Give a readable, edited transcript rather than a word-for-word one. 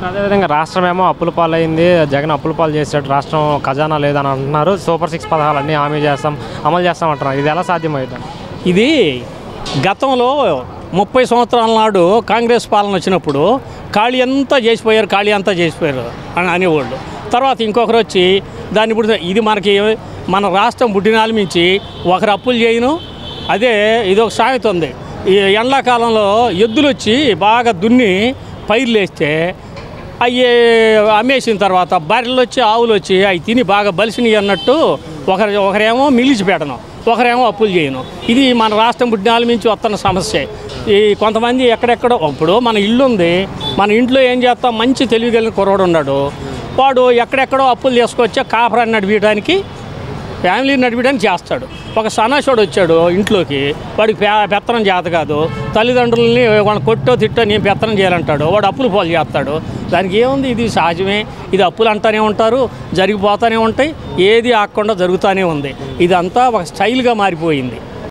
అదేవిధంగా రాష్ట్రం ఏమో అప్పుల పాలైంది, జగన్ అప్పుల పాలు చేసాడు, రాష్ట్రం ఖజానా లేదని అంటున్నారు. సూపర్ 6 పథకాలన్నీ హామీ చేస్తాం, అమలు చేస్తాం అంటున్నారు. ఇది ఎలా సాధ్యమవుతుంది? ఇది గతంలో 30 సంవత్సరాల నాడు కాంగ్రెస్ పాలన వచ్చినప్పుడు ఖాళీ అంతా చేసిపోయారు అని అనేవాళ్ళు. తర్వాత ఇంకొకరు వచ్చి దాన్ని ఇప్పుడు ఇది మన రాష్ట్రం పుట్టినాల నుంచి ఒకరు అప్పులు చేయను. అదే ఇది ఒక సామెత ఉంది, ఈ ఎండాకాలంలో ఎద్దులు వచ్చి బాగా దున్ని పైర్లు వేస్తే అవి అమ్మేసిన తర్వాత బర్రెలు వచ్చి ఆవులు వచ్చి అవి తిని బాగా బలిసినవి అన్నట్టు ఒకరేమో మిగిలిచిపెట్టను, ఒకరేమో అప్పులు చేయను. ఇది మన రాష్ట్రం పుట్టినాల నుంచి వస్తున్న సమస్య. ఈ కొంతమంది ఎక్కడెక్కడో ఇప్పుడు మన ఇల్లు ఉంది, మన ఇంట్లో ఏం చేస్తాం, మంచి తెలివిగలిగిన కుర్రాడు ఉన్నాడు, వాడు ఎక్కడెక్కడో అప్పులు తీసుకొచ్చా కాపురాన్ని నడిపించడానికి, ఫ్యామిలీని నడిపించడానికి చేస్తాడు. ఒక సన్నాసుడు వచ్చాడు ఇంట్లోకి, వాడికి పెత్తనం చేత కాదు, తల్లిదండ్రులని వాడు కొట్టో తిట్టో నేను పెత్తనం చేయాలంటాడు, వాడు అప్పులు పాలు చేస్తాడు. దానికి ఏముంది, ఇది సహజమే, ఇది అప్పులు అంటానే ఉంటారు, జరిగిపోతూనే ఉంటాయి, ఏది ఆగకుండా జరుగుతూనే ఉంది. ఇదంతా ఒక స్టైల్గా మారిపోయింది.